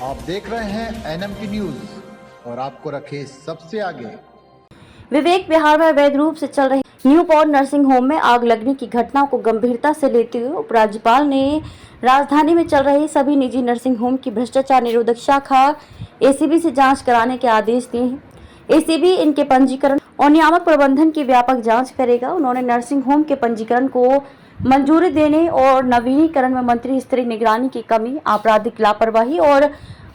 आप देख रहे हैं एनएमटी न्यूज और आपको रखे सबसे आगे। विवेक विहार में अवैध रूप से चल रहे न्यू पॉइंट नर्सिंग होम में आग लगने की घटना को गंभीरता से लेते हुए उपराज्यपाल ने राजधानी में चल रही सभी निजी नर्सिंग होम की भ्रष्टाचार निरोधक शाखा एसीबी से जांच कराने के आदेश दिए हैं। एसीबी इनके पंजीकरण और नियामक प्रबंधन की व्यापक जांच करेगा। उन्होंने नर्सिंग होम के पंजीकरण को मंजूरी देने और नवीनीकरण में मंत्री स्तरीय निगरानी की कमी, आपराधिक लापरवाही और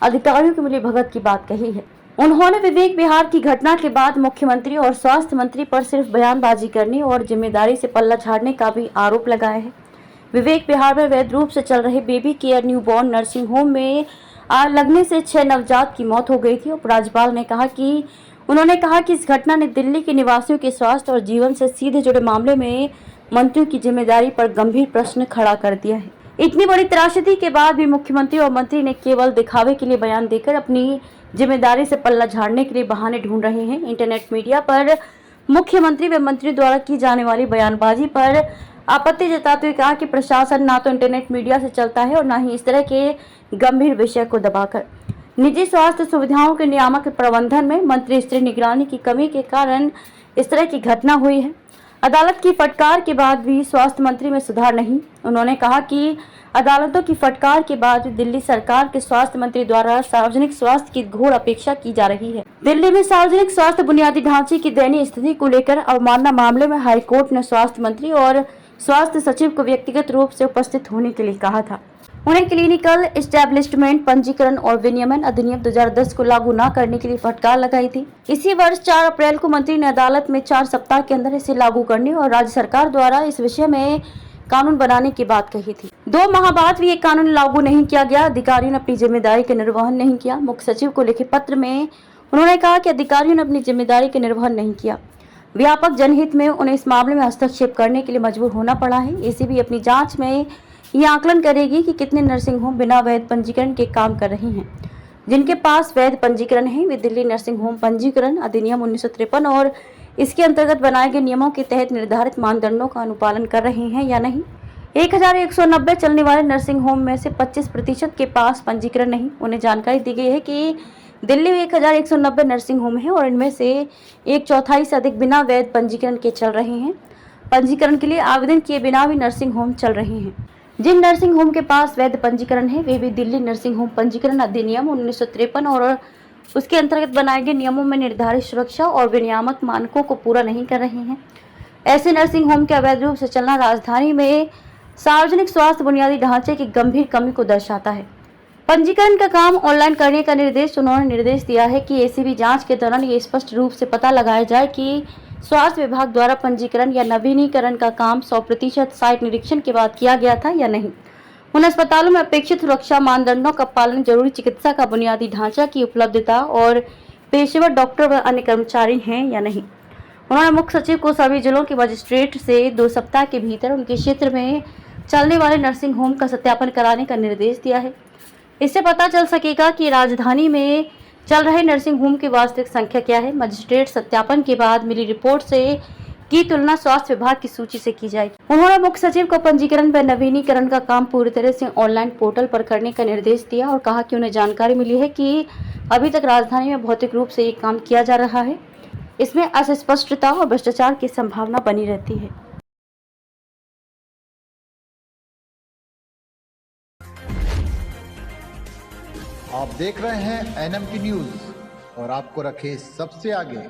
अधिकारियों की मिलीभगत की बात कही है। उन्होंने विवेक विहार की घटना के बाद मुख्यमंत्री और स्वास्थ्य मंत्री पर सिर्फ बयानबाजी करने और जिम्मेदारी से पल्ला झाड़ने का भी आरोप लगाया है। विवेक विहार में अवैध रूप से चल रहे baby care newborn nursing home में आग लगने से 6 नवजात की मौत हो गई थी। उपराज्यपाल ने उन्होंने कहा कि इस घटना ने दिल्ली के निवासियों के स्वास्थ्य और जीवन से सीधे जुड़े मामले में मंत्रियों की जिम्मेदारी पर गंभीर प्रश्न खड़ा कर दिया है। इतनी बड़ी त्रासदी के बाद भी मुख्यमंत्री और मंत्री ने केवल दिखावे के लिए बयान देकर अपनी जिम्मेदारी से पल्ला झाड़ने के लिए बहाने ढूंढ रहे हैं। इंटरनेट मीडिया पर मुख्यमंत्री व मंत्री द्वारा की जाने वाली बयानबाजी पर आपत्ति जताते हुए कहा कि प्रशासन ना तो इंटरनेट मीडिया से चलता है और न ही इस तरह के गंभीर विषय को दबाकर निजी स्वास्थ्य सुविधाओं के नियामक प्रबंधन में मंत्री स्तरीय निगरानी की कमी के कारण इस तरह की घटना हुई है। अदालत की फटकार के बाद भी स्वास्थ्य मंत्री में सुधार नहीं। उन्होंने कहा कि अदालतों की फटकार के बाद दिल्ली सरकार के स्वास्थ्य मंत्री द्वारा सार्वजनिक स्वास्थ्य की घोर अपेक्षा की जा रही है। दिल्ली में सार्वजनिक स्वास्थ्य बुनियादी ढांचे की दयनीय स्थिति को लेकर अवमानना मामले में हाईकोर्ट ने स्वास्थ्य मंत्री और स्वास्थ्य सचिव को व्यक्तिगत रूप से उपस्थित होने के लिए कहा था। उन्हें क्लिनिकल एस्टेब्लिशमेंट पंजीकरण और विनियमन अधिनियम 2010 को लागू न करने के लिए फटकार लगाई थी। इसी वर्ष 4 अप्रैल को मंत्री ने अदालत में 4 सप्ताह के अंदर इसे लागू करने और राज्य सरकार द्वारा इस विषय में कानून बनाने की बात कही थी। 2 माह बाद भी ये कानून लागू नहीं किया गया। अधिकारियों ने अपनी जिम्मेदारी का निर्वहन नहीं किया। मुख्य सचिव को लिखे पत्र में उन्होंने कहा कि अधिकारियों ने अपनी जिम्मेदारी का निर्वहन नहीं किया। व्यापक जनहित में उन्हें इस मामले में हस्तक्षेप करने के लिए मजबूर होना पड़ा है। एसीबी अपनी जांच में ये आकलन करेगी कि कितने नर्सिंग होम बिना वैध पंजीकरण के काम कर रहे हैं। जिनके पास वैध पंजीकरण है वे दिल्ली नर्सिंग होम पंजीकरण अधिनियम 1953 और इसके अंतर्गत बनाए गए नियमों के तहत निर्धारित मानदंडों का अनुपालन कर रहे हैं या नहीं। 1190 चलने वाले नर्सिंग होम में से 25% के पास पंजीकरण नहीं। उन्हें जानकारी दी गई है कि दिल्ली में 1190 नर्सिंग होम है और इनमें से 1/4 से अधिक बिना वैध पंजीकरण के चल रहे हैं। पंजीकरण के लिए आवेदन किए बिना भी नर्सिंग होम चल रहे हैं। जिन नर्सिंग होम के पास वैध पंजीकरण है वे भी दिल्ली नर्सिंग होम पंजीकरण अधिनियम 1953 और उसके अंतर्गत बनाए गए नियमों में निर्धारित सुरक्षा और विनियामक मानकों को पूरा नहीं कर रहे हैं। ऐसे नर्सिंग होम के अवैध रूप से चलना राजधानी में सार्वजनिक स्वास्थ्य बुनियादी ढांचे की गंभीर कमी को दर्शाता है। पंजीकरण का काम ऑनलाइन करने का उन्होंने निर्देश दिया है कि एसीबी जांच के दौरान ये स्पष्ट रूप से पता लगाया जाए कि स्वास्थ्य विभाग द्वारा पंजीकरण या नवीनीकरण का काम 100% साइट निरीक्षण के बाद किया गया था या नहीं। उन अस्पतालों में अपेक्षित सुरक्षा मानदंडों का पालन, जरूरी चिकित्सा का बुनियादी ढांचा की उपलब्धता और पेशेवर डॉक्टर व अन्य कर्मचारी हैं या नहीं। उन्होंने मुख्य सचिव को सभी जिलों के मजिस्ट्रेट से 2 सप्ताह के भीतर उनके क्षेत्र में चलने वाले नर्सिंग होम का सत्यापन कराने का निर्देश दिया है। इससे पता चल सकेगा कि राजधानी में चल रहे नर्सिंग होम की वास्तविक संख्या क्या है। मजिस्ट्रेट सत्यापन के बाद मिली रिपोर्ट से की तुलना स्वास्थ्य विभाग की सूची से की जाएगी। उन्होंने मुख्य सचिव को पंजीकरण व नवीनीकरण का काम पूरी तरह से ऑनलाइन पोर्टल पर करने का निर्देश दिया और कहा कि उन्हें जानकारी मिली है कि अभी तक राजधानी में भौतिक रूप से ये काम किया जा रहा है। इसमें अस्पष्टता और भ्रष्टाचार की संभावना बनी रहती है। आप देख रहे हैं एनएमटी न्यूज और आपको रखे सबसे आगे।